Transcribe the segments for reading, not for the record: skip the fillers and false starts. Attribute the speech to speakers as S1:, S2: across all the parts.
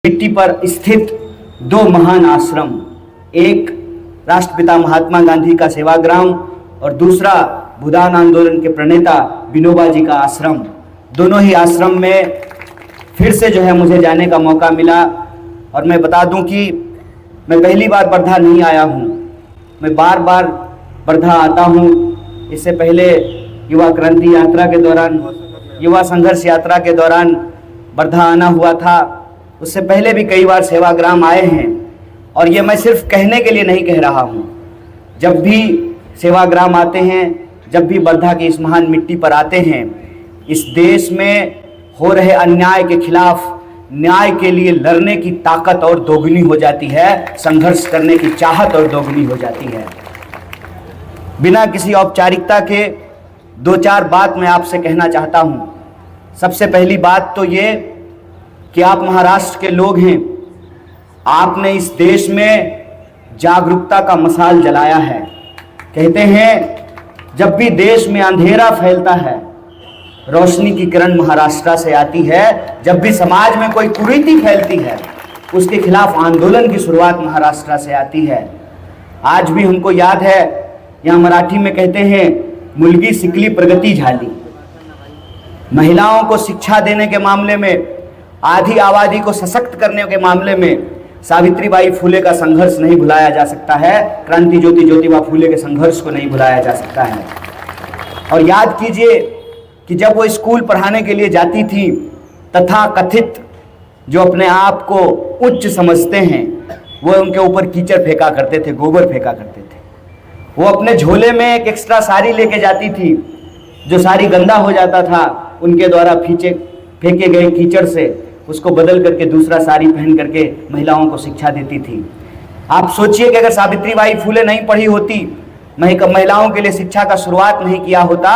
S1: मिट्टी पर स्थित दो महान आश्रम, एक राष्ट्रपिता महात्मा गांधी का सेवाग्राम और दूसरा भूदान आंदोलन के प्रणेता विनोबा जी का आश्रम। दोनों ही आश्रम में फिर से मुझे जाने का मौका मिला। और मैं बता दूं कि मैं पहली बार वर्धा नहीं आया हूं, मैं बार बार वर्धा आता हूं। इससे पहले युवा क्रांति यात्रा के दौरान, युवा संघर्ष यात्रा के दौरान वर्धा आना हुआ था। उससे पहले भी कई बार सेवाग्राम आए हैं। और ये मैं सिर्फ कहने के लिए नहीं कह रहा हूँ। जब भी सेवाग्राम आते हैं, जब भी वर्धा की इस महान मिट्टी पर आते हैं, इस देश में हो रहे अन्याय के खिलाफ न्याय के लिए लड़ने की ताकत और दोगुनी हो जाती है, संघर्ष करने की चाहत और दोगुनी हो जाती है। बिना किसी औपचारिकता के दो चार बात मैं आपसे कहना चाहता हूँ। सबसे पहली बात तो ये कि आप महाराष्ट्र के लोग हैं। आपने इस देश में जागरूकता का मशाल जलाया है। कहते हैं जब भी देश में अंधेरा फैलता है, रोशनी की किरण महाराष्ट्र से आती है। जब भी समाज में कोई कुरीति फैलती है, उसके खिलाफ आंदोलन की शुरुआत महाराष्ट्र से आती है। आज भी हमको याद है, यहाँ मराठी में कहते हैं मुलगी सिकली प्रगति झाली। महिलाओं को शिक्षा देने के मामले में, आधी आबादी को सशक्त करने के मामले में सावित्रीबाई फुले का संघर्ष नहीं भुलाया जा सकता है। क्रांति ज्योति ज्योतिबा फुले के संघर्ष को नहीं भुलाया जा सकता है। और याद कीजिए कि जब वो स्कूल पढ़ाने के लिए जाती थी, तथा कथित जो अपने आप को उच्च समझते हैं, वो उनके ऊपर कीचड़ फेंका करते थे, गोबर फेंका करते थे। वो अपने झोले में एक एक्स्ट्रा साड़ी लेके जाती थी, जो साड़ी गंदा हो जाता था, उनके द्वारा फेंके गए कीचड़ से उसको बदल करके दूसरा साड़ी पहन करके महिलाओं को शिक्षा देती थी। आप सोचिए कि अगर सावित्रीबाई फुले नहीं पढ़ी होती, महिलाओं के लिए शिक्षा का शुरुआत नहीं किया होता,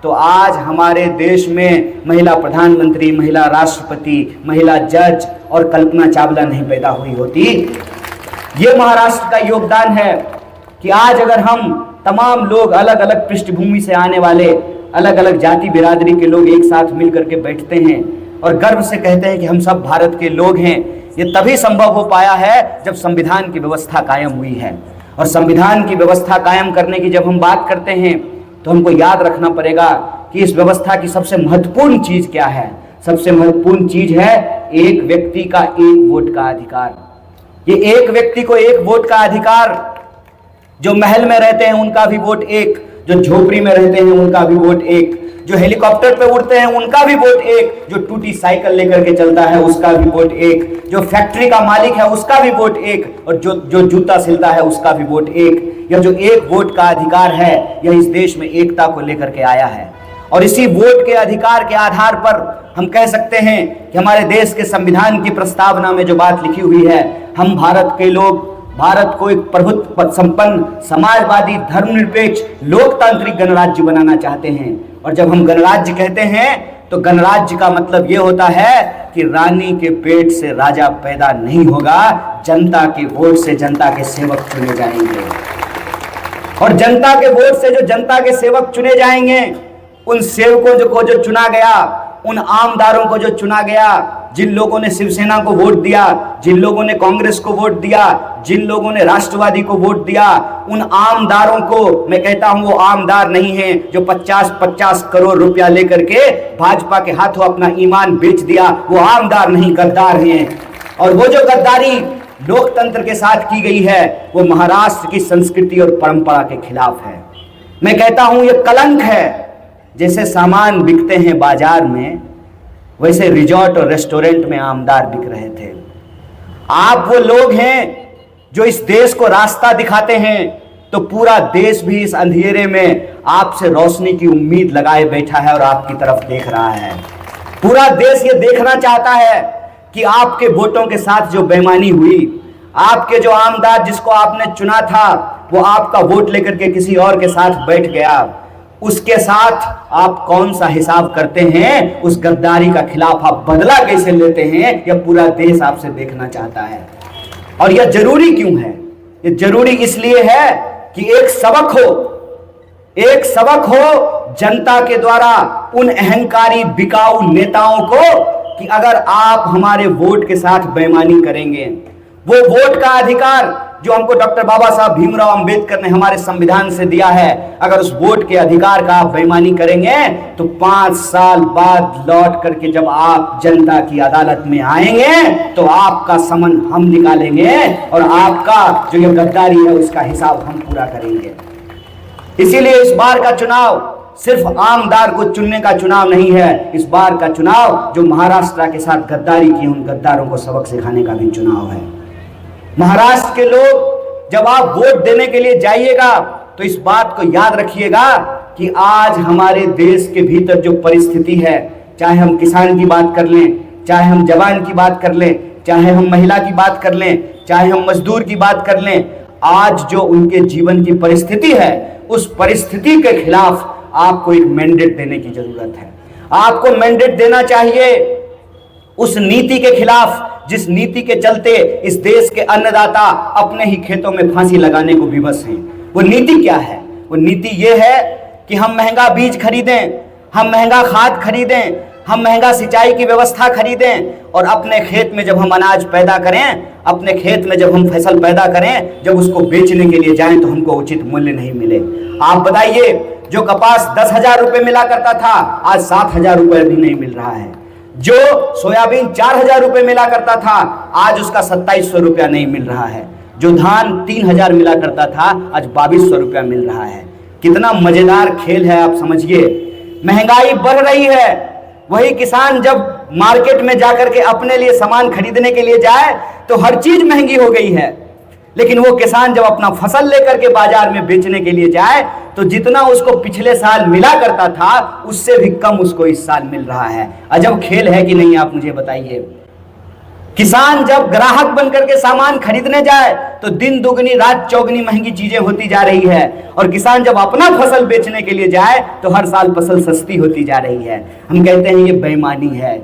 S1: तो आज हमारे देश में महिला प्रधानमंत्री, महिला राष्ट्रपति, महिला जज और कल्पना चावला नहीं पैदा हुई होती। ये महाराष्ट्र का योगदान है कि आज अगर हम तमाम लोग, अलग अलग पृष्ठभूमि से आने वाले, अलग अलग जाति बिरादरी के लोग एक साथ मिल करके बैठते हैं और गर्व से कहते हैं कि हम सब भारत के लोग हैं, ये तभी संभव हो पाया है जब संविधान की व्यवस्था कायम हुई है। और संविधान की व्यवस्था कायम करने की जब हम बात करते हैं, तो हमको याद रखना पड़ेगा कि इस व्यवस्था की सबसे महत्वपूर्ण चीज क्या है। सबसे महत्वपूर्ण चीज है एक व्यक्ति का एक वोट का अधिकार। ये एक व्यक्ति को एक वोट का अधिकार, जो महल में रहते हैं उनका भी वोट एक, जो झोपड़ी में रहते हैं उनका भी वोट एक, जो हेलीकॉप्टर पे उड़ते हैं उनका भी वोट एक, जो टूटी साइकिल लेकर के चलता है उसका भी वोट एक, जो फैक्ट्री का मालिक है उसका भी वोट एक, और जो जूता सिलता है उसका भी वोट एक। यह जो एक वोट का अधिकार है, यह इस देश में एकता को लेकर के आया है। और इसी वोट के अधिकार के आधार पर हम कह सकते हैं कि हमारे देश के संविधान की प्रस्तावना में जो बात लिखी हुई है, हम भारत के लोग भारत को एक प्रभुत्व संपन्न, समाजवादी, धर्मनिरपेक्ष, लोकतांत्रिक गणराज्य बनाना चाहते हैं। और जब हम गणराज्य कहते हैं, तो गणराज्य का मतलब यह होता है कि रानी के पेट से राजा पैदा नहीं होगा, जनता के वोट से जनता के सेवक चुने जाएंगे। और जनता के वोट से जो जनता के सेवक चुने जाएंगे, उन सेवकों को जो चुना गया, उन आमदारों को जो चुना गया, जिन लोगों ने शिवसेना को वोट दिया, जिन लोगों ने कांग्रेस को वोट दिया, जिन लोगों ने राष्ट्रवादी को वोट दिया, उन आमदारों को मैं कहता हूं वो आमदार नहीं है जो 50-50 करोड़ रुपया लेकर के भाजपा के हाथों अपना ईमान बेच दिया। वो आमदार नहीं, गद्दार हैं। और वो जो गद्दारी लोकतंत्र के साथ की गई है, वो महाराष्ट्र की संस्कृति और परंपरा के खिलाफ है। मैं कहता हूं ये कलंक है। जैसे सामान बिकते हैं बाजार में, वैसे रिजॉर्ट और रेस्टोरेंट में आमदार बिक रहे थे। आप वो लोग हैं जो इस देश को रास्ता दिखाते हैं, तो पूरा देश भी इस अंधेरे में आपसे रोशनी की उम्मीद लगाए बैठा है और आपकी तरफ देख रहा है। पूरा देश ये देखना चाहता है कि आपके वोटों के साथ जो बेईमानी हुई, आपके जो आमदार जिसको आपने चुना था, वो आपका वोट लेकर के किसी और के साथ बैठ गया, उसके साथ आप कौन सा हिसाब करते हैं, उस गद्दारी का खिलाफ आप बदला कैसे लेते हैं, यह पूरा देश आपसे देखना चाहता है। और यह जरूरी क्यों है? यह जरूरी इसलिए है कि एक सबक हो जनता के द्वारा उन अहंकारी बिकाऊ नेताओं को कि अगर आप हमारे वोट के साथ बेईमानी करेंगे, वो वोट का अधिकार जो हमको डॉक्टर बाबा साहब भीमराव अंबेडकर ने हमारे संविधान से दिया है, अगर उस वोट के अधिकार का आप बेईमानी करेंगे तो 5 साल बाद लौट करके जब आप जनता की अदालत में आएंगे तो आपका समन हम निकालेंगे और आपका जो ये गद्दारी है उसका हिसाब हम पूरा करेंगे। इसीलिए इस बार का चुनाव सिर्फ आमदार को चुनने का चुनाव नहीं है, इस बार का चुनाव जो महाराष्ट्र के साथ गद्दारी की उन गद्दारों को सबक सिखाने का भी चुनाव है। महाराष्ट्र के लोग, जब आप वोट देने के लिए जाइएगा तो इस बात को याद रखिएगा कि आज हमारे देश के भीतर जो परिस्थिति है, चाहे हम किसान की बात कर लें, चाहे हम जवान की बात कर लें, चाहे हम महिला की बात कर लें, चाहे हम मजदूर की बात कर लें, आज जो उनके जीवन की परिस्थिति है उस परिस्थिति के खिलाफ आपको एक मैंडेट देने की जरूरत है। आपको मैंडेट देना चाहिए उस नीति के खिलाफ जिस नीति के चलते इस देश के अन्नदाता अपने ही खेतों में फांसी लगाने को विवश हैं। वो नीति क्या है? वो नीति ये है कि हम महंगा बीज खरीदें, हम महंगा खाद खरीदें, हम महंगा सिंचाई की व्यवस्था खरीदें और अपने खेत में जब हम अनाज पैदा करें, अपने खेत में जब हम फसल पैदा करें, जब उसको बेचने के लिए जाएं तो हमको उचित मूल्य नहीं मिले। आप बताइए, जो कपास 10,000 रुपए मिला करता था आज 7,000 रुपए भी नहीं मिल रहा है। जो सोयाबीन 4,000 रुपए मिला करता था आज उसका 2,700 रुपया नहीं मिल रहा है। जो धान 3,000 मिला करता था आज 2,200 रुपया मिल रहा है। कितना मजेदार खेल है, आप समझिए। महंगाई बढ़ रही है, वही किसान जब मार्केट में जाकर के अपने लिए सामान खरीदने के लिए जाए तो हर चीज महंगी हो गई है, लेकिन वो किसान जब अपना फसल लेकर के बाजार में बेचने के लिए जाए तो जितना उसको पिछले साल मिला करता था उससे भी कम उसको इस साल मिल रहा है। अजब खेल है कि नहीं, आप मुझे बताइए। किसान जब ग्राहक बनकर के सामान खरीदने जाए तो दिन दुगनी रात चौगनी महंगी चीजें होती जा रही है, और किसान जब अपना फसल बेचने के लिए जाए तो हर साल फसल सस्ती होती जा रही है। हम कहते हैं ये बेईमानी है।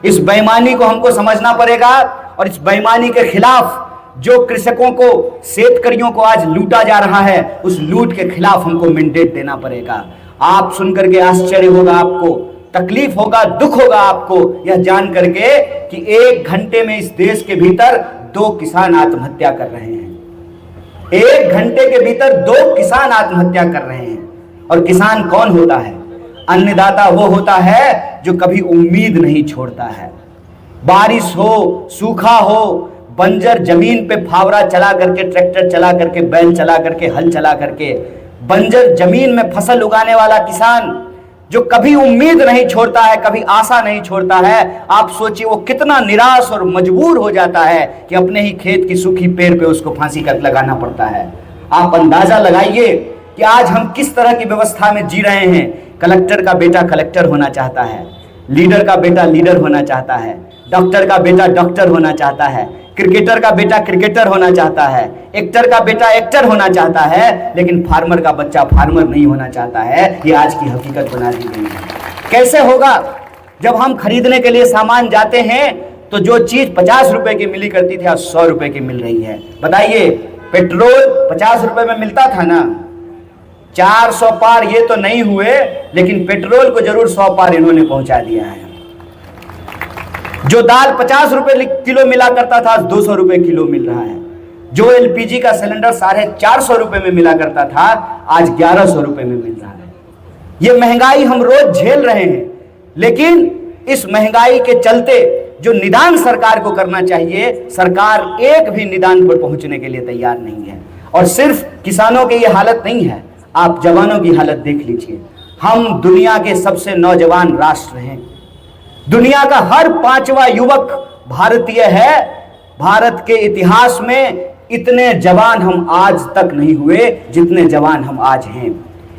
S1: इस बेईमानी को हमको समझना पड़ेगा और इस बेईमानी के खिलाफ जो कृषकों को, शेतकरियों को आज लूटा जा रहा है, उस लूट के खिलाफ हमको मैंडेट देना पड़ेगा। आप सुनकर के आश्चर्य होगा, आपको तकलीफ होगा, दुख होगा आपको यह जान करके कि 1 घंटे में इस देश के भीतर 2 किसान आत्महत्या कर रहे हैं। 1 घंटे के भीतर 2 किसान आत्महत्या कर रहे हैं। और किसान कौन होता है? अन्नदाता वो होता है जो कभी उम्मीद नहीं छोड़ता है। बारिश हो, सूखा हो, बंजर जमीन पे फावड़ा चला करके, ट्रैक्टर चला करके, बैल चला करके, हल चला करके बंजर जमीन में फसल उगाने वाला किसान जो कभी उम्मीद नहीं छोड़ता है, कभी आशा नहीं छोड़ता है, आप सोचिए वो कितना निराश और मजबूर हो जाता है कि अपने ही खेत की सूखी पेड़ पे उसको फांसी कर लगाना पड़ता है। आप अंदाजा लगाइए कि आज हम किस तरह की व्यवस्था में जी रहे हैं। कलेक्टर का बेटा कलेक्टर होना चाहता है, लीडर का बेटा लीडर होना चाहता है, डॉक्टर का बेटा डॉक्टर होना चाहता है, क्रिकेटर का बेटा क्रिकेटर होना चाहता है, एक्टर का बेटा एक्टर होना चाहता है, लेकिन फार्मर का बच्चा फार्मर नहीं होना चाहता है। ये आज की हकीकत बना दी गई है। कैसे होगा? जब हम खरीदने के लिए सामान जाते हैं तो जो चीज 50 रुपए की मिली करती थी आज 100 रुपए की मिल रही है। बताइए, पेट्रोल 50 रुपए में मिलता था ना, 400 पार ये तो नहीं हुए, लेकिन पेट्रोल को जरूर 100 पार इन्होंने पहुंचा दिया है। जो दाल 50 रुपए किलो मिला करता था आज 200 रुपए किलो मिल रहा है। जो एलपीजी का सिलेंडर 450 रुपए में मिला करता था आज 1100 रुपए में मिल रहा है। ये महंगाई हम रोज झेल रहे हैं, लेकिन इस महंगाई के चलते जो निदान सरकार को करना चाहिए, सरकार एक भी निदान पर पहुंचने के लिए तैयार नहीं है। और सिर्फ किसानों की ये हालत नहीं है, आप जवानों की हालत देख लीजिए। हम दुनिया के सबसे नौजवान राष्ट्र हैं। दुनिया का हर 5वां युवक भारतीय है। भारत के इतिहास में इतने जवान हम आज तक नहीं हुए जितने जवान हम आज हैं।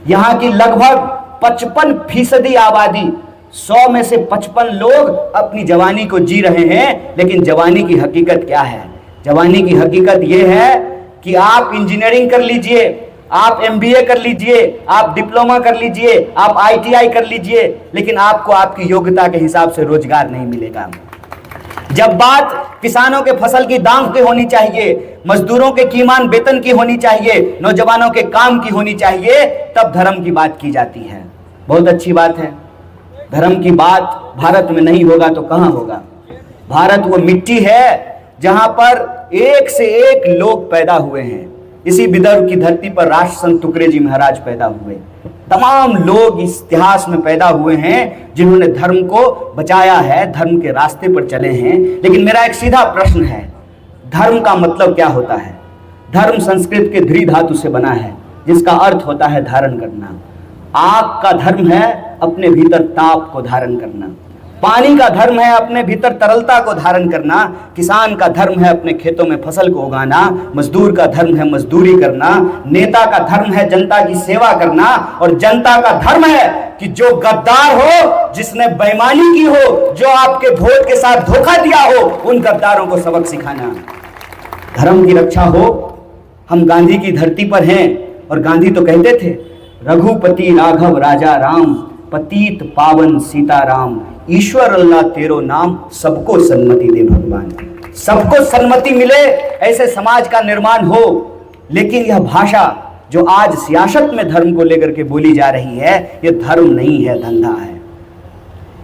S1: यहाँ की लगभग 55% आबादी, 100 में से 55 लोग अपनी जवानी को जी रहे हैं। लेकिन जवानी की हकीकत क्या है? जवानी की हकीकत यह है कि आप इंजीनियरिंग कर लीजिए, आप एमबीए कर लीजिए, आप डिप्लोमा कर लीजिए, आप आईटीआई कर लीजिए, लेकिन आपको आपकी योग्यता के हिसाब से रोजगार नहीं मिलेगा। जब बात किसानों के फसल की दाम की होनी चाहिए, मजदूरों के कीमान वेतन की होनी चाहिए, नौजवानों के काम की होनी चाहिए, तब धर्म की बात की जाती है। बहुत अच्छी बात है, धर्म की बात भारत में नहीं होगा तो कहां होगा। भारत वो मिट्टी है जहां पर एक से एक लोग पैदा हुए हैं। इसी विदर्भ की धरती पर राष्ट्रसंत टुकड़े जी महाराज पैदा हुए। तमाम लोग इस इतिहास में पैदा हुए हैं जिन्होंने धर्म को बचाया है, धर्म के रास्ते पर चले हैं। लेकिन मेरा एक सीधा प्रश्न है, धर्म का मतलब क्या होता है? धर्म संस्कृत के ध्री धातु से बना है जिसका अर्थ होता है धारण करना। आग का धर्म है अपने भीतर ताप को धारण करना, पानी का धर्म है अपने भीतर तरलता को धारण करना, किसान का धर्म है अपने खेतों में फसल को उगाना, मजदूर का धर्म है मजदूरी करना, नेता का धर्म है जनता की सेवा करना, और जनता का धर्म है कि जो गद्दार हो, जिसने बेईमानी की हो, जो आपके वोट के साथ धोखा दिया हो, उन गद्दारों को सबक सिखाना। धर्म की रक्षा हो। हम गांधी की धरती पर हैं और गांधी तो कहते थे, रघुपति राघव राजा राम, पतित पावन सीताराम, ईश्वर अल्लाह तेरो नाम, सबको सन्मति दे भगवान। सबको सन्मति मिले, ऐसे समाज का निर्माण हो। लेकिन यह भाषा जो आज सियासत में धर्म को लेकर के बोली जा रही है, यह धर्म नहीं है, धंधा है।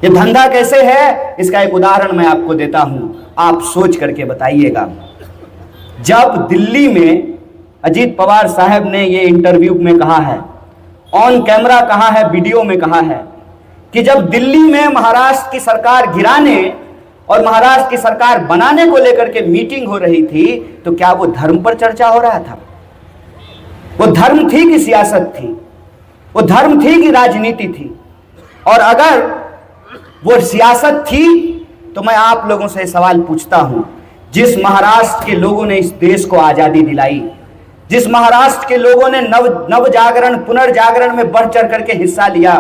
S1: यह धंधा कैसे है, इसका एक उदाहरण मैं आपको देता हूं, आप सोच करके बताइएगा। जब दिल्ली में अजीत पवार साहब ने यह इंटरव्यू में कहा है, ऑन कैमरा कहा है, वीडियो में कहा है कि जब दिल्ली में महाराष्ट्र की सरकार गिराने और महाराष्ट्र की सरकार बनाने को लेकर के मीटिंग हो रही थी, तो क्या वो धर्म पर चर्चा हो रहा था? वो धर्म थी कि सियासत थी? वो धर्म थी कि राजनीति थी? और अगर वो सियासत थी तो मैं आप लोगों से सवाल पूछता हूं, जिस महाराष्ट्र के लोगों ने इस देश को आजादी दिलाई, जिस महाराष्ट्र के लोगों ने नव जागरण पुनर्जागरण में बढ़ चढ़ करके हिस्सा लिया,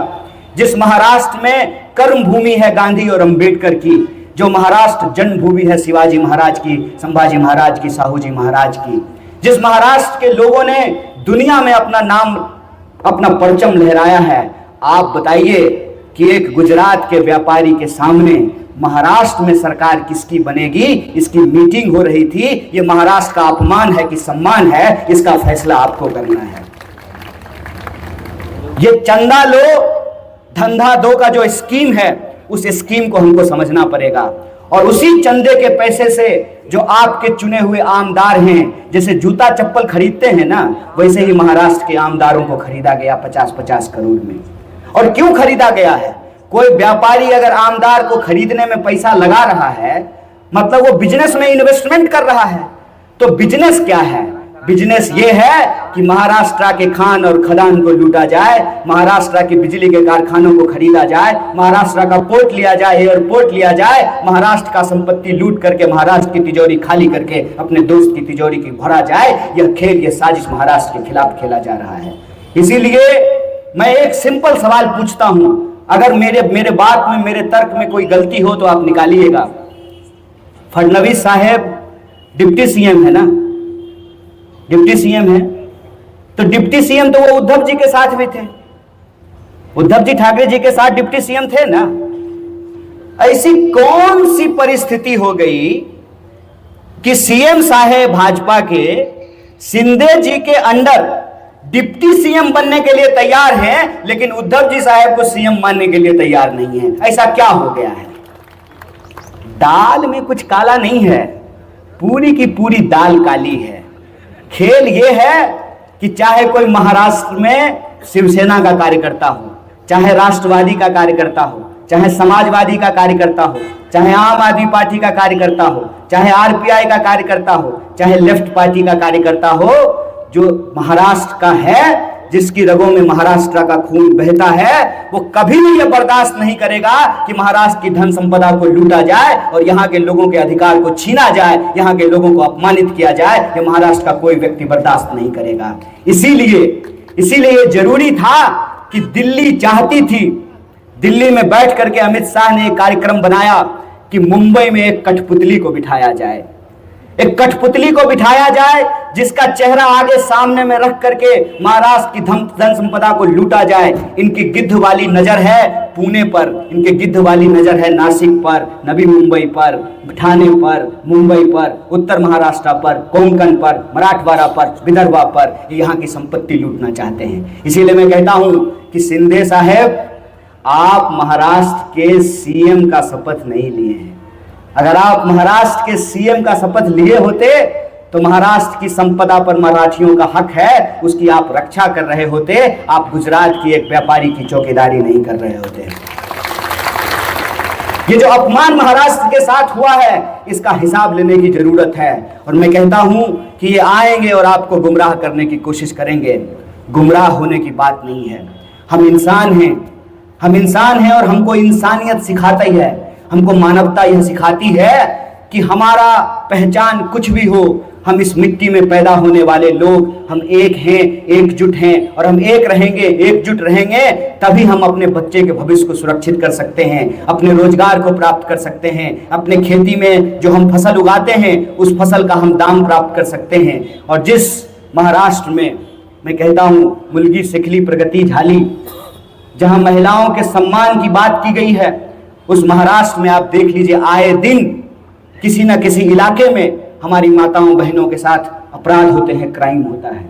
S1: जिस महाराष्ट्र में कर्म भूमि है गांधी और अंबेडकर की, जो महाराष्ट्र जन्मभूमि है शिवाजी महाराज की, संभाजी महाराज की, साहू जी महाराज की, जिस महाराष्ट्र के लोगों ने दुनिया में अपना नाम, अपना परचम लहराया है, आप बताइए कि एक गुजरात के व्यापारी के सामने महाराष्ट्र में सरकार किसकी बनेगी, इसकी मीटिंग हो रही थी। ये महाराष्ट्र का अपमान है कि सम्मान है, इसका फैसला आपको करना है। ये चंदा लो धंधा दो का जो स्कीम है, उस स्कीम को हमको समझना पड़ेगा। और उसी चंदे के पैसे से जो आपके चुने हुए आमदार हैं, जैसे जूता चप्पल खरीदते हैं ना, वैसे ही महाराष्ट्र के आमदारों को खरीदा गया 50-50 करोड़ में। और क्यों खरीदा गया है? कोई व्यापारी अगर आमदार को खरीदने में पैसा लगा रहा है, मतलब वो बिजनेस में इन्वेस्टमेंट कर रहा है। तो बिजनेस क्या है? बिजनेस ये है कि महाराष्ट्र के खान और खदान को लूटा जाए, महाराष्ट्र के बिजली के कारखानों को खरीदा जाए, महाराष्ट्र का पोर्ट लिया जाए, एयरपोर्ट लिया जाए, महाराष्ट्र का संपत्ति लूट करके महाराष्ट्र की तिजोरी खाली करके अपने दोस्त की तिजोरी की भरा जाए। यह खेल, यह साजिश महाराष्ट्र के खिलाफ खेला जा रहा है। इसीलिए मैं एक सिंपल सवाल पूछता हूं, अगर मेरे बात में, मेरे तर्क में कोई गलती हो तो आप निकालिएगा। फडणवीस साहब डिप्टी सीएम है ना, डिप्टी सीएम है, तो डिप्टी सीएम तो वो उद्धव जी के साथ भी थे, उद्धव जी ठाकरे जी के साथ डिप्टी सीएम थे ना। ऐसी कौन सी परिस्थिति हो गई कि सीएम साहब भाजपा के शिंदे जी के अंडर डिप्टी सीएम बनने के लिए तैयार हैं, लेकिन उद्धव जी साहब को सीएम मानने के लिए तैयार नहीं है? ऐसा क्या हो गया है? दाल में कुछ काला नहीं है, पूरी की पूरी दाल काली है। खेल यह है कि चाहे कोई महाराष्ट्र में शिवसेना का कार्यकर्ता हो, चाहे राष्ट्रवादी का कार्यकर्ता हो, चाहे समाजवादी का कार्यकर्ता हो, चाहे आम आदमी पार्टी का कार्यकर्ता हो, चाहे आरपीआई का कार्यकर्ता हो, चाहे लेफ्ट पार्टी का कार्यकर्ता हो, जो महाराष्ट्र का है, जिसकी रगों में महाराष्ट्र का खून बहता है, वो कभी भी यह बर्दाश्त नहीं करेगा कि महाराष्ट्र की धन संपदा को लूटा जाए और यहाँ के लोगों के अधिकार को छीना जाए, यहाँ के लोगों को अपमानित किया जाए। यह महाराष्ट्र का कोई व्यक्ति बर्दाश्त नहीं करेगा। इसीलिए जरूरी था कि दिल्ली चाहती थी, दिल्ली में बैठ करके अमित शाह ने एक कार्यक्रम बनाया कि मुंबई में एक कठपुतली को बिठाया जाए, एक कठपुतली को बिठाया जाए जिसका चेहरा आगे सामने में रख करके महाराष्ट्र की धन संपदा को लूटा जाए। इनकी गिद्ध वाली नजर है पुणे पर, इनकी गिद्ध वाली नजर है नासिक पर, नवी मुंबई पर, ठाणे पर, मुंबई पर, उत्तर महाराष्ट्र पर, कोंकण पर, मराठवाड़ा पर, विदर्भा पर, यहाँ की संपत्ति लूटना चाहते हैं। इसीलिए मैं कहता हूं कि शिंदे साहब आप महाराष्ट्र के सीएम का शपथ नहीं लिए हैं। अगर आप महाराष्ट्र के सीएम का शपथ लिए होते तो महाराष्ट्र की संपदा पर मराठियों का हक है, उसकी आप रक्षा कर रहे होते। आप गुजरात की एक व्यापारी की चौकीदारी नहीं कर रहे होते। ये जो अपमान महाराष्ट्र के साथ हुआ है, इसका हिसाब लेने की जरूरत है। और मैं कहता हूं कि ये आएंगे और आपको गुमराह करने की कोशिश करेंगे। गुमराह होने की बात नहीं है। हम इंसान हैं, हम इंसान हैं और हमको इंसानियत सिखाता ही है, हमको मानवता यह सिखाती है कि हमारा पहचान कुछ भी हो, हम इस मिट्टी में पैदा होने वाले लोग, हम एक हैं, एकजुट हैं और हम एक रहेंगे, एकजुट रहेंगे, तभी हम अपने बच्चे के भविष्य को सुरक्षित कर सकते हैं, अपने रोजगार को प्राप्त कर सकते हैं, अपने खेती में जो हम फसल उगाते हैं उस फसल का हम दाम प्राप्त कर सकते हैं। और जिस महाराष्ट्र में मैं कहता हूँ मुलगी सिखली प्रगति झाली, जहां महिलाओं के सम्मान की बात की गई है, उस महाराष्ट्र में आप देख लीजिए आए दिन किसी न किसी इलाके में हमारी माताओं बहनों के साथ अपराध होते हैं, क्राइम होता है।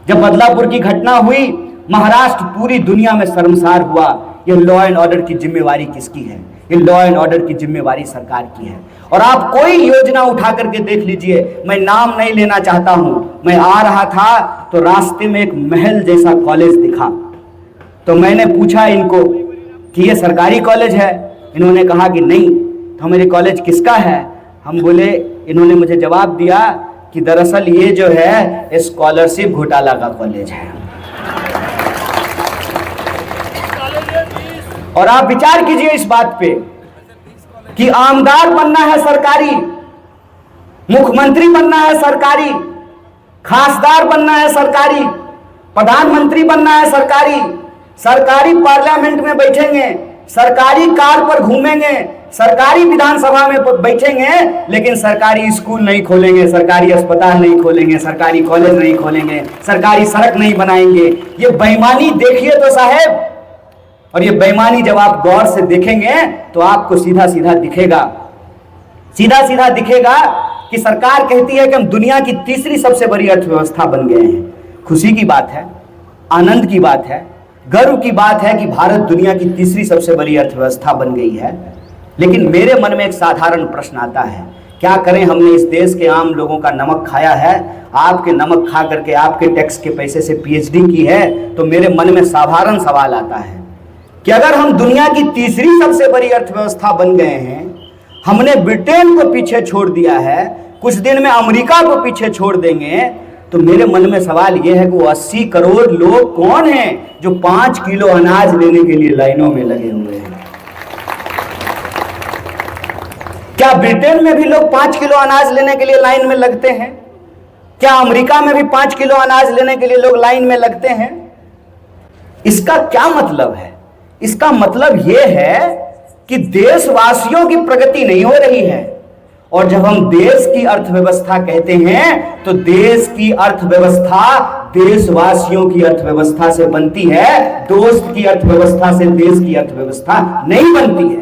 S1: जब बदलापुर की घटना हुई, महाराष्ट्र पूरी दुनिया में शर्मसार हुआ। यह लॉ एंड ऑर्डर की जिम्मेवारी किसकी है? ये लॉ एंड ऑर्डर की जिम्मेवारी सरकार की है। और आप कोई योजना उठा करके देख लीजिए, मैं नाम नहीं लेना चाहता हूं, मैं आ रहा था तो रास्ते में एक महल जैसा कॉलेज दिखा, तो मैंने पूछा इनको कि ये सरकारी कॉलेज है? इन्होंने कहा कि नहीं। तो मेरे कॉलेज किसका है? हम बोले, इन्होंने मुझे जवाब दिया कि दरअसल ये जो है स्कॉलरशिप घोटाला का कॉलेज है। और आप विचार कीजिए इस बात पे कि आमदार बनना है सरकारी, मुख्यमंत्री बनना है सरकारी, खासदार बनना है सरकारी, प्रधानमंत्री बनना है सरकारी, सरकारी पार्लियामेंट में बैठेंगे, सरकारी कार पर घूमेंगे, सरकारी विधानसभा में बैठेंगे, लेकिन सरकारी स्कूल नहीं खोलेंगे, सरकारी अस्पताल नहीं खोलेंगे, सरकारी कॉलेज नहीं खोलेंगे, सरकारी सड़क नहीं बनाएंगे। ये बेईमानी देखिए तो साहब, और ये बेईमानी जब आप गौर से देखेंगे तो आपको सीधा सीधा दिखेगा, सीधा सीधा दिखेगा कि सरकार कहती है कि हम दुनिया की तीसरी सबसे बड़ी अर्थव्यवस्था बन गए हैं। खुशी की बात है, आनंद की बात है, गर्व की बात है कि भारत दुनिया की तीसरी सबसे बड़ी अर्थव्यवस्था बन गई है। लेकिन मेरे मन में एक साधारण प्रश्न आता है, क्या करें, हमने इस देश के आम लोगों का नमक खाया है, आपके नमक खा करके आपके टैक्स के पैसे से पीएचडी की है। तो मेरे मन में साधारण सवाल आता है कि अगर हम दुनिया की तीसरी सबसे बड़ी अर्थव्यवस्था बन गए हैं, हमने ब्रिटेन को पीछे छोड़ दिया है, कुछ दिन में अमेरिका को पीछे छोड़ देंगे, तो मेरे मन में सवाल यह है कि वो 80 करोड़ लोग कौन हैं जो 5 किलो अनाज लेने के लिए लाइनों में लगे हुए हैं? क्या ब्रिटेन में भी लोग 5 किलो अनाज लेने के लिए लाइन में लगते हैं? क्या अमेरिका में भी 5 किलो अनाज लेने के लिए लोग लाइन में लगते हैं? इसका क्या मतलब है? इसका मतलब यह है कि देशवासियों की प्रगति नहीं हो रही है। और जब हम देश की अर्थव्यवस्था कहते हैं तो देश की अर्थव्यवस्था देशवासियों की अर्थव्यवस्था से बनती है, दोस्त की अर्थव्यवस्था से देश की अर्थव्यवस्था नहीं बनती है।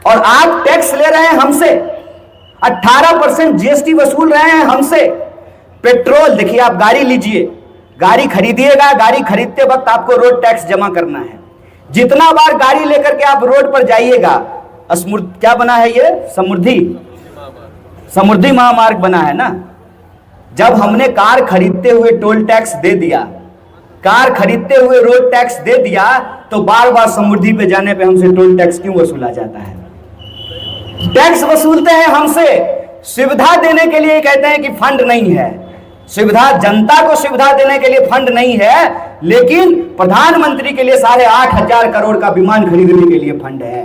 S1: और आप टैक्स ले रहे हैं हमसे, 18% जीएसटी वसूल रहे हैं हमसे। पेट्रोल देखिए, आप गाड़ी लीजिए, गाड़ी खरीदिएगा, गाड़ी खरीदते वक्त आपको रोड टैक्स जमा करना है। जितना बार गाड़ी लेकर के आप रोड पर जाइएगा, क्या बना है ये? समृद्धि महामार्ग बना है ना। जब हमने कार खरीदते हुए टोल टैक्स दे दिया, कार खरीदते हुए रोड टैक्स दे दिया, तो बार बार समृद्धि पे जाने पे हमसे टोल टैक्स क्यों वसूला जाता है? टैक्स वसूलते हैं हमसे, सुविधा देने के लिए कहते हैं कि फंड नहीं है। सुविधा, जनता को सुविधा देने के लिए फंड नहीं है, लेकिन प्रधानमंत्री के लिए 8,500 करोड़ का विमान खरीदने के लिए फंड है।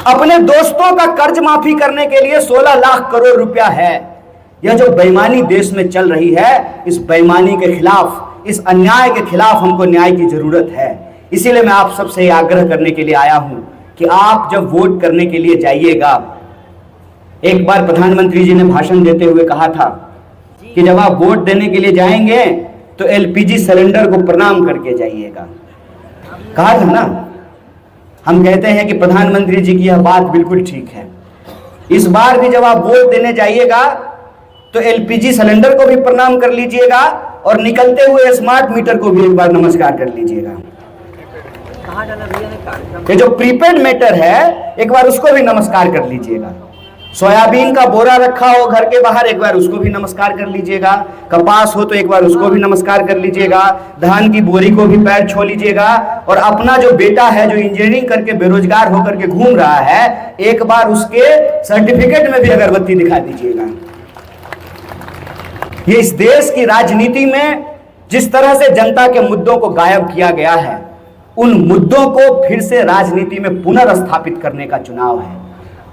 S1: अपने दोस्तों का कर्ज माफी करने के लिए 16 लाख करोड़ रुपया है। यह जो बेईमानी देश में चल रही है, इस बेईमानी के खिलाफ, इस अन्याय के खिलाफ हमको न्याय की जरूरत है। इसीलिए मैं आप सबसे आग्रह करने के लिए आया हूं कि आप जब वोट करने के लिए जाइएगा, एक बार प्रधानमंत्री जी ने भाषण देते हुए कहा था कि जब आप वोट देने के लिए जाएंगे तो एलपीजी सिलेंडर को प्रणाम करके जाइएगा, कहा था ना। हम कहते हैं कि प्रधानमंत्री जी की यह बात बिल्कुल ठीक है। इस बार भी जब आप वोट देने जाइएगा तो एलपीजी सिलेंडर को भी प्रणाम कर लीजिएगा और निकलते हुए स्मार्ट मीटर को भी एक बार नमस्कार कर लीजिएगा। ये जो प्रीपेड मीटर है, एक बार उसको भी नमस्कार कर लीजिएगा। सोयाबीन का बोरा रखा हो घर के बाहर, एक बार उसको भी नमस्कार कर लीजिएगा। कपास हो तो एक बार उसको भी नमस्कार कर लीजिएगा। धान की बोरी को भी पैर छू लीजिएगा। और अपना जो बेटा है जो इंजीनियरिंग करके बेरोजगार होकर के घूम रहा है, एक बार उसके सर्टिफिकेट में भी अगरबत्ती दिखा दीजिएगा। ये इस देश की राजनीति में जिस तरह से जनता के मुद्दों को गायब किया गया है, उन मुद्दों को फिर से राजनीति में पुनर्स्थापित करने का चुनाव है।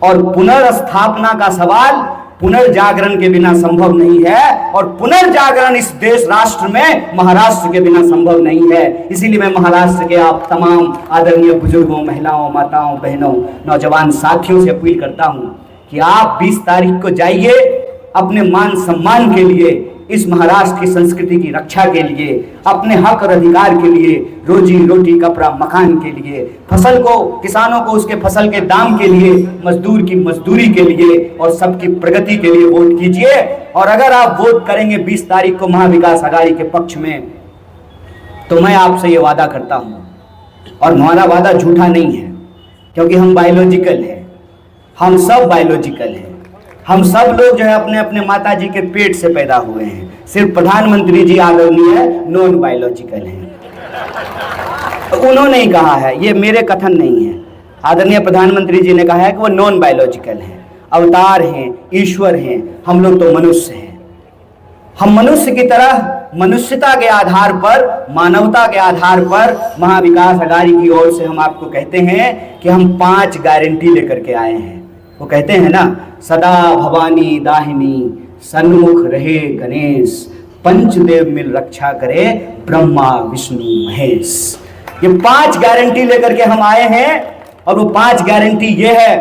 S1: और पुनर्स्थापना का सवाल पुनर्जागरण के बिना संभव नहीं है, और पुनर्जागरण इस देश राष्ट्र में महाराष्ट्र के बिना संभव नहीं है। इसीलिए मैं महाराष्ट्र के आप तमाम आदरणीय बुजुर्गों, महिलाओं, माताओं, बहनों, नौजवान साथियों से अपील करता हूं कि आप 20 तारीख को जाइए, अपने मान सम्मान के लिए, इस महाराष्ट्र की संस्कृति की रक्षा के लिए, अपने हक और अधिकार के लिए, रोजी रोटी, कपड़ा, मकान के लिए, फसल को, किसानों को उसके फसल के दाम के लिए, मजदूर की मजदूरी के लिए और सबकी प्रगति के लिए वोट कीजिए। और अगर आप वोट करेंगे 20 तारीख को महाविकास आघाड़ी के पक्ष में, तो मैं आपसे ये वादा करता हूँ, और हमारा वादा झूठा नहीं है, क्योंकि हम बायोलॉजिकल हैं, हम सब बायोलॉजिकल हैं। हम सब लोग जो है अपने अपने माता जी के पेट से पैदा हुए हैं। सिर्फ प्रधानमंत्री जी आदरणीय नॉन बायोलॉजिकल हैं। तो उन्होंने ही कहा है, ये मेरे कथन नहीं है, आदरणीय प्रधानमंत्री जी ने कहा है कि वो नॉन बायोलॉजिकल हैं, अवतार हैं, ईश्वर हैं। हम लोग तो मनुष्य हैं। हम मनुष्य की तरह मनुष्यता के आधार पर, मानवता के आधार पर महाविकास आघाड़ी की ओर से हम आपको कहते हैं कि हम 5 गारंटी लेकर के आए हैं। वो कहते हैं ना, सदा भवानी दाहिनी, सन्मुख रहे गणेश, पंचदेव मिल रक्षा करे, ब्रह्मा विष्णु महेश। ये 5 गारंटी लेकर के हम आए हैं। और वो 5 गारंटी ये है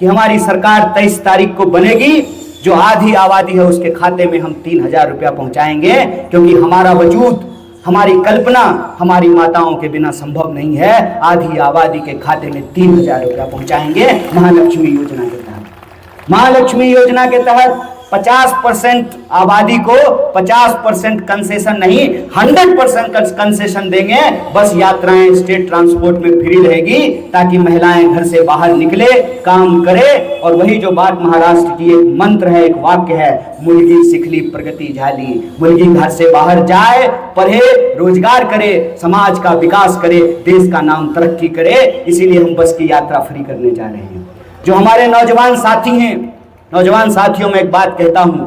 S1: कि हमारी सरकार 23 तारीख को बनेगी। जो आधी आबादी है उसके खाते में हम 3000 रुपया पहुंचाएंगे, क्योंकि हमारा वजूद, हमारी कल्पना हमारी माताओं के बिना संभव नहीं है। आधी आबादी के खाते में 3000 रुपया पहुंचाएंगे महालक्ष्मी योजना के तहत। महालक्ष्मी योजना के तहत 50% आबादी को 50% कंसेशन नहीं, 100% कंसेशन देंगे। बस यात्राएं स्टेट ट्रांसपोर्ट में फ्री रहेगी, ताकि महिलाएं घर से बाहर निकले, काम करे। और वही जो बात महाराष्ट्र की एक मंत्र है, एक वाक्य है, मुलगी सिखली प्रगति झाली। मुलगी घर से बाहर जाए, पढ़े, रोजगार करे, समाज का विकास करे, देश का नाम तरक्की करे। इसीलिए हम बस की यात्रा फ्री करने जा रहे हैं। जो हमारे नौजवान साथी हैं, नौजवान साथियों में एक बात कहता हूं,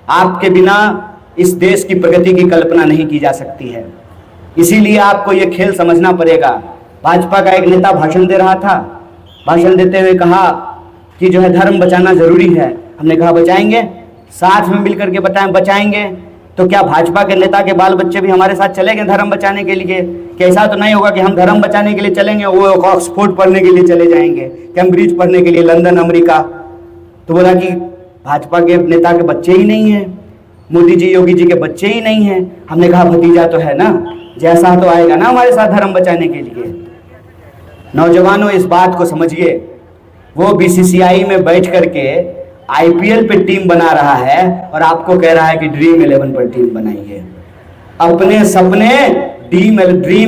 S1: आपके बिना इस देश की प्रगति की कल्पना नहीं की जा सकती है। इसीलिए आपको यह खेल समझना पड़ेगा। भाजपा का एक नेता भाषण दे रहा था, भाषण देते हुए कहा कि जो है धर्म बचाना जरूरी है। हमने कहा बचाएंगे, साथ में मिलकर के बचाएंगे। तो क्या भाजपा के नेता के बाल बच्चे भी हमारे साथ चलेंगे धर्म बचाने के लिए? कैसा तो नहीं होगा कि हम धर्म बचाने के लिए चलेंगे, वो ऑक्सफोर्ड पढ़ने के लिए चले जाएंगे, कैम्ब्रिज पढ़ने के लिए, लंदन, अमेरिका। तो बोला कि भाजपा के नेता के बच्चे ही नहीं हैं, मोदी जी, योगी जी के बच्चे ही नहीं हैं। हमने कहा भतीजा तो है ना, जैसा तो आएगा ना हमारे साथ धर्म बचाने के लिए। नौजवानों, इस बात को समझिए। वो बीसीसीआई में बैठ करके आईपीएल पे टीम बना रहा है और आपको कह रहा है कि ड्रीम 11 पर टीम बनाइए। अपने सपने ड्रीम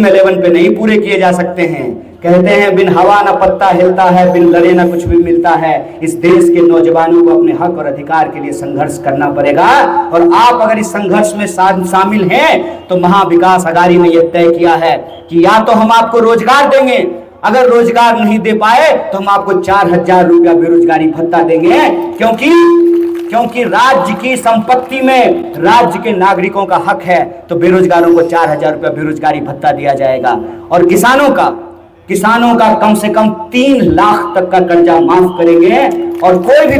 S1: 11 पे नहीं पूरे किए जा सकते हैं। कहते हैं बिन हवा ना पत्ता हिलता है, बिन लड़े ना कुछ भी मिलता है। इस देश के नौजवानों को अपने हक और अधिकार के लिए संघर्ष करना पड़ेगा। और आप अगर इस संघर्ष में शामिल हैं, तो महाविकास आघाड़ी ने यह तय किया है कि या तो हम आपको रोजगार देंगे, अगर रोजगार नहीं दे पाए तो हम आपको 4000 रुपया बेरोजगारी भत्ता देंगे। क्योंकि राज्य की संपत्ति में राज्य के नागरिकों का हक है, तो बेरोजगारों को 4000 रुपया बेरोजगारी भत्ता दिया जाएगा। और किसानों का कम से कम 3 लाख तक का कर्जा माफ करेंगे। और कोई भी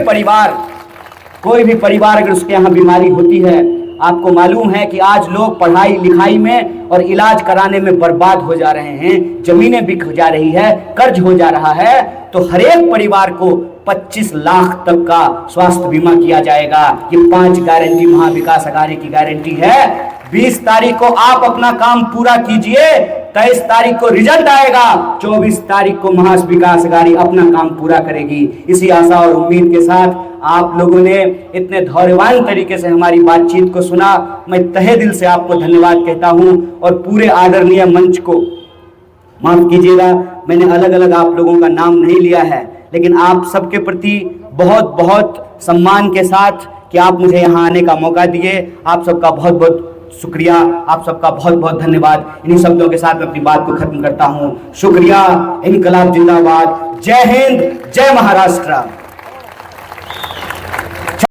S1: परिवार अगर उसके यहाँ बीमारी होती है, आपको मालूम है कि आज लोग पढ़ाई लिखाई में और इलाज कराने में बर्बाद हो जा रहे हैं, जमीनें बिक जा रही है, कर्ज हो जा रहा है। तो हर एक परिवार को 25 लाख तक का स्वास्थ्य बीमा किया जाएगा। ये 5 गारंटी महाविकास आघाड़ी की गारंटी है। 20 तारीख को आप अपना काम पूरा कीजिए, 23 तारीख को रिजल्ट आएगा, 24 तारीख को महाविकास आघाड़ी अपना काम पूरा करेगी। इसी आशा और उम्मीद के साथ आप लोगों ने इतने धैर्यवान तरीके से हमारी बातचीत को सुना, मैं तहे दिल से आपको धन्यवाद कहता हूं। और पूरे आदरणीय मंच को माफ़ कीजिएगा, मैंने अलग अलग आप लोगों का नाम नहीं लिया है, लेकिन आप सबके प्रति बहुत बहुत सम्मान के साथ कि आप मुझे यहाँ आने का मौका दिए, आप सबका बहुत बहुत शुक्रिया, आप सबका बहुत बहुत धन्यवाद। इन्हीं शब्दों के साथ मैं अपनी बात को खत्म करता हूँ। शुक्रिया, इनकलाब जिंदाबाद, जय हिंद, जय महाराष्ट्र।